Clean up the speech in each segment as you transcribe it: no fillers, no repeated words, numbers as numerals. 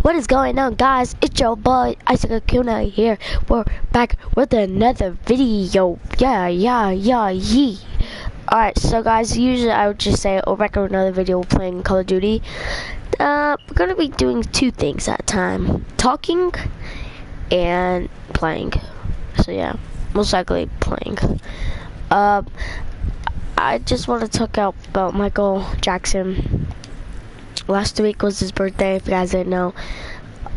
What is going on, guys? It's your boy Isaac Acuna here. We're back with another video. Yeah. Alright, so guys, usually I would just say we're back with another video playing Call of Duty. We're gonna be doing two things at a time: talking and playing. So yeah, most likely playing. I just want to talk about Michael Jackson. Last week was his birthday, if you guys didn't know.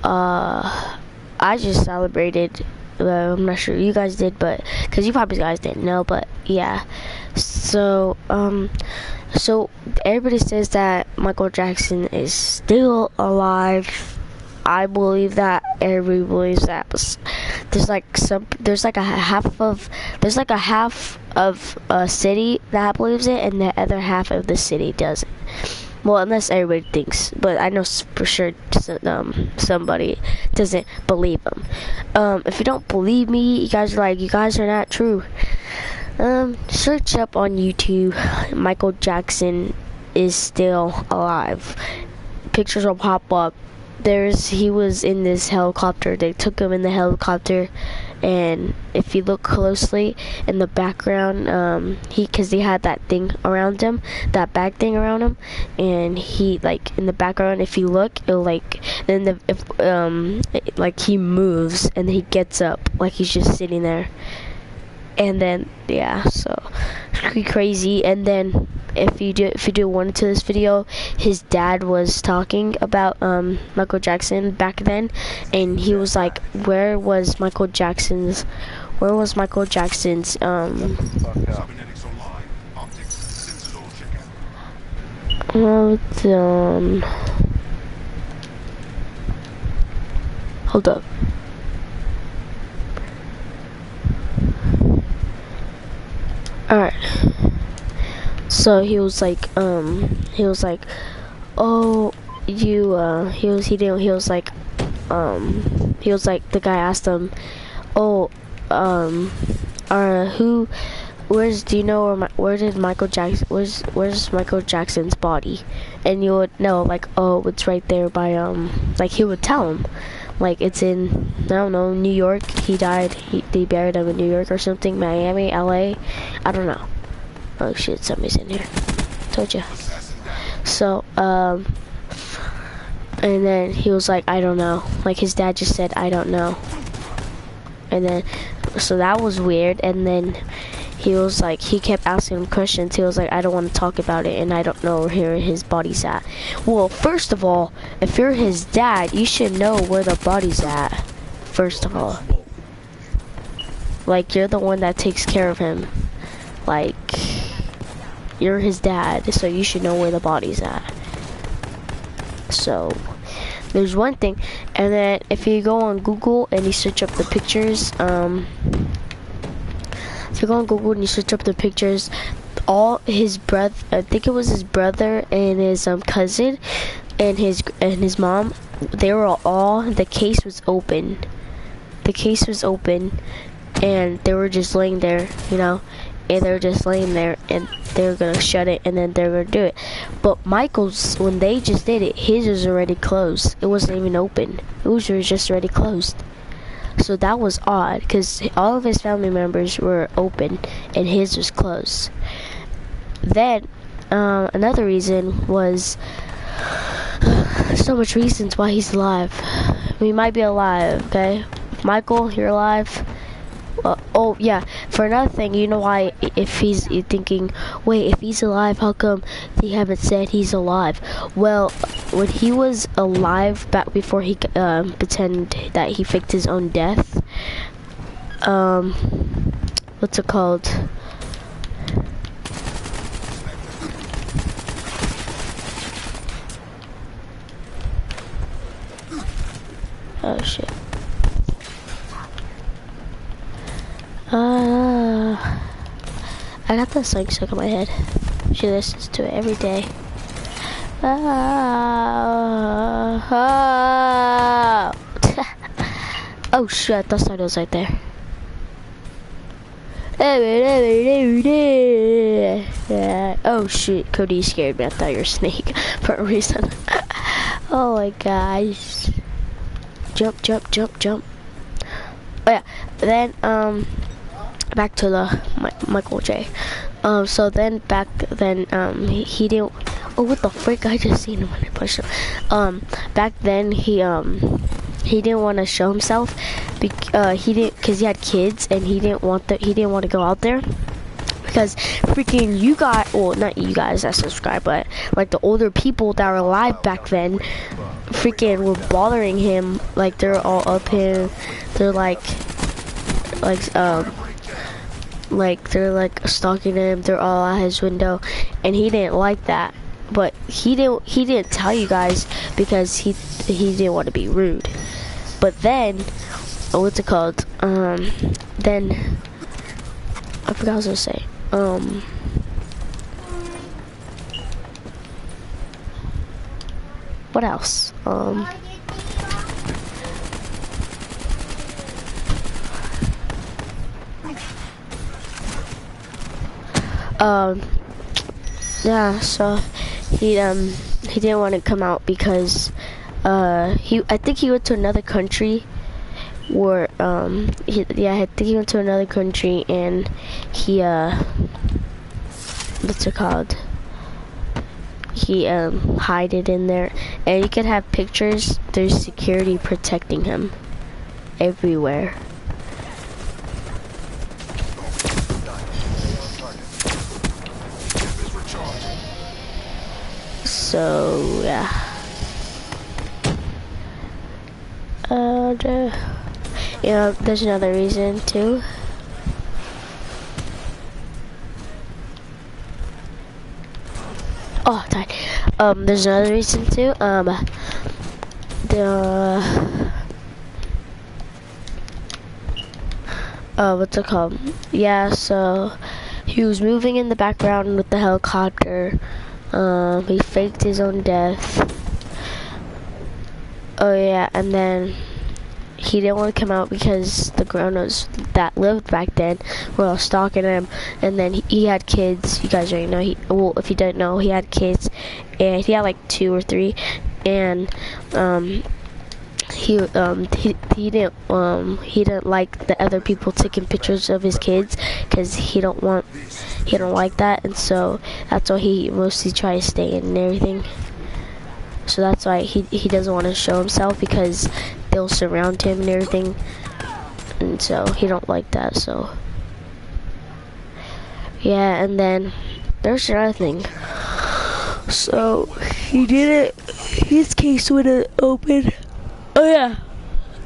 I just celebrated. I'm not sure you guys did, but because you probably guys didn't know, but yeah. So everybody says that Michael Jackson is still alive. I believe that. Everybody believes that. But there's like a half of a city that believes it, and the other half of the city doesn't. Well, unless everybody thinks, but I know for sure somebody doesn't believe them. If you don't believe me, you guys are not true. Search up on YouTube, Michael Jackson is still alive. Pictures will pop up. He was in this helicopter. They took him in the helicopter, and if you look closely in the background, because he had that thing around him, that bag thing around him, and he, like, in the background, if you look, it'll, like, then like he moves and he gets up like he's just sitting there. And then yeah, so it's pretty crazy. And then if you do one to this video, his dad was talking about Michael Jackson back then, and he was like, where was Michael Jackson's hold up. Alright, so he was like, oh, he was like, the guy asked him, oh, where's Michael Jackson's body? And you would know, like, oh, it's right there by, like, he would tell him, like, it's in, I don't know, New York. He died, they buried him in New York or something, Miami, LA, I don't know. Oh shit, somebody's in here. Told ya. So, and then he was like, I don't know. Like, his dad just said, I don't know. And then, so that was weird. And then he was like, he kept asking him questions. He was like, I don't want to talk about it, and I don't know where his body's at. Well, first of all, if you're his dad, you should know where the body's at. First of all. Like, you're the one that takes care of him. Like, you're his dad, so you should know where the body's at. So, there's one thing. And then, if you go on Google and you search up the pictures, if you go on Google and you search up the pictures, all his brother, I think it was his brother and his cousin and his mom, they were all, the case was open. The case was open, and they were just laying there, you know, and they were just laying there, and they were gonna shut it, and then they were gonna do it. But Michael's, when they just did it, his was already closed. It wasn't even open. It was just already closed. So that was odd, because all of his family members were open, and his was closed. Then, another reason was, so much reasons why he's alive. We might be alive, okay? Michael, you're alive. Oh yeah, for another thing, you know why, if you're thinking, wait, if he's alive, how come they haven't said he's alive? Well, when he was alive, back before he pretended that he faked his own death, what's it called? Oh shit. I got that song stuck in my head. She listens to it every day. Oh shit, that song was right there. Oh shit, Cody scared me. I thought you were a snake for a reason. Oh my gosh. jump. Oh yeah, then back to the Michael J. So then back then he didn't. Oh, what the frick! I just seen him when I pushed him. Back then he didn't want to show himself. He didn't, cause he had kids and he didn't want to go out there. Because freaking you guys, well, not you guys that subscribe, but like the older people that were alive back then, freaking were bothering him. Like they're all up him. They're like they're like stalking him. They're all at his window, and he didn't like that. But he didn't tell you guys because he didn't want to be rude. But then, what's it called? Then I forgot what I was gonna say. What else? Yeah, so he didn't want to come out because I think he went to another country where I think he went to another country and he what's it called? He hid it in there, and you can have pictures. There's security protecting him everywhere. So yeah. Yeah, there's another reason too. Oh, died. There's another reason too. What's it called? Yeah, so he was moving in the background with the helicopter. He faked his own death. Oh yeah, and then he didn't want to come out because the grown-ups that lived back then were all stalking him, and then he had kids. You guys already know. Well, if you don't know, he had kids, and he had like 2 or 3, and he didn't like the other people taking pictures of his kids because he don't like that, and so that's why he mostly tries to stay in and everything. So that's why he doesn't want to show himself because they'll surround him and everything, and so he don't like that. So yeah, and then there's another thing. So his case wouldn't open. Oh yeah,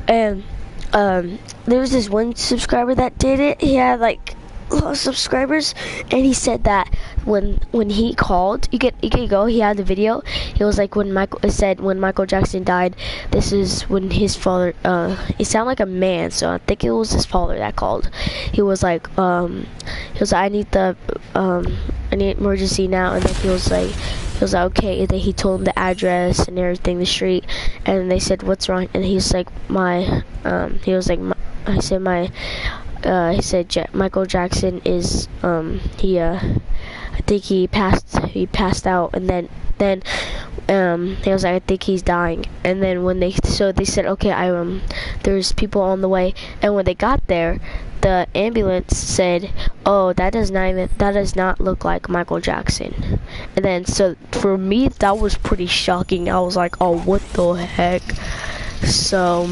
and there was this one subscriber that did it. He had like a lot of subscribers, and he said that when he called, you can go. He had the video. It was like when Michael Jackson died. This is when his father. It sounded like a man, so I think it was his father that called. He was like, I need emergency now, and then he was like, okay. And then he told him the address and everything, the street, and they said, what's wrong? And he said Michael Jackson is I think he passed out, and then he was like, I think he's dying. And then they said, okay, there's people on the way. And when they got there, the ambulance said, oh, that does not look like Michael Jackson. And then so for me, that was pretty shocking. I was like, oh, what the heck? So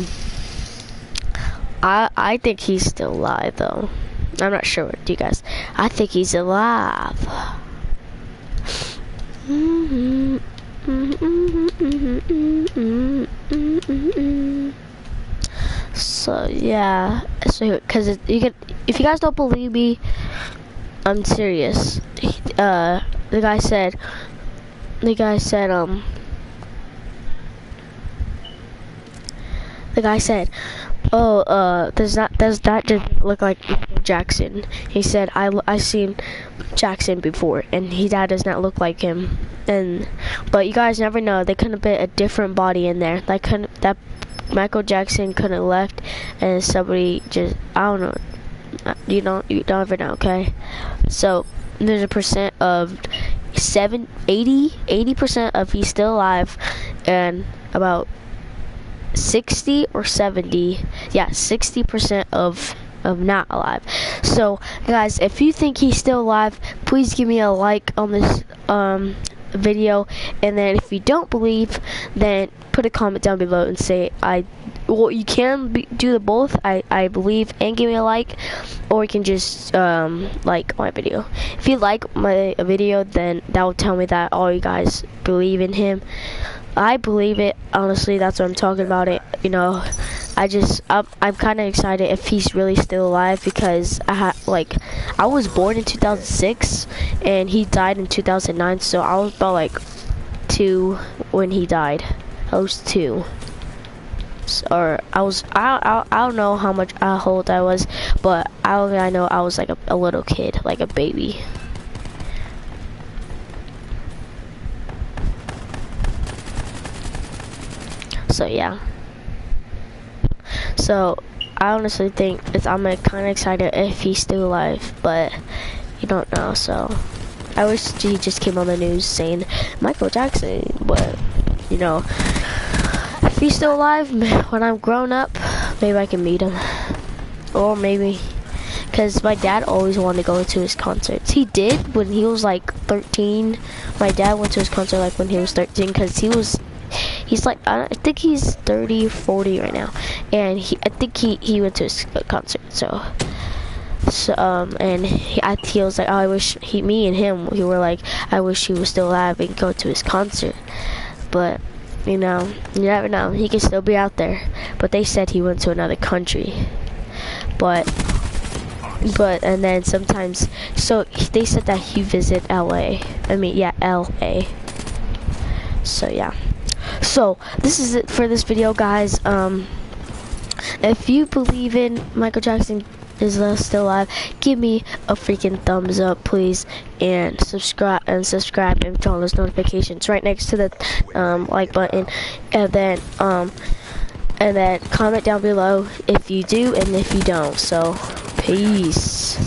I think he's still alive though. I'm not sure. What do you guys? I think he's alive. So yeah. So because if you guys don't believe me, I'm serious. The guy said. Oh, does that just look like Michael Jackson? He said, I seen Jackson before, and his dad does not look like him. But you guys never know. They could have put a different body in there. That Michael Jackson could have left, and somebody just, I don't know. You don't ever know, okay? So there's a percent of 80% of he's still alive, and about 60 or 70, yeah, 60% of not alive. So guys, if you think he's still alive, please give me a like on this video, and then if you don't believe, then put a comment down below and say well, you can do the both, I believe, and give me a like, or you can just like my video. If you like my video, then that will tell me that all you guys believe in him. I believe it, honestly. That's what I'm talking about it, you know. I'm kind of excited if he's really still alive, because I was born in 2006 and he died in 2009, so I was about like 2 when he died. I was 2, or I don't know how old I was, but I know I was like a little kid, like a baby. So yeah. So I honestly think I'm kind of excited if he's still alive, but you don't know. So I wish he just came on the news saying Michael Jackson, but you know, if he's still alive, when I'm grown up, maybe I can meet him, or maybe, because my dad always wanted to go to his concerts. He did when he was like 13. My dad went to his concert like when he was 13, because he's like, I think he's 30, 40 right now, and I think he went to his concert. So and he was like, oh, I wish me and him, we were like, I wish he was still alive and go to his concert. But you know, you never know, he could still be out there. But they said he went to another country. But and then sometimes, so they said that he visited LA. I mean, yeah, LA. So yeah. So this is it for this video, guys. If you believe in Michael Jackson is still alive, give me a freaking thumbs up, please, and subscribe and turn on those notifications right next to the like button, and then comment down below if you do and if you don't. So peace.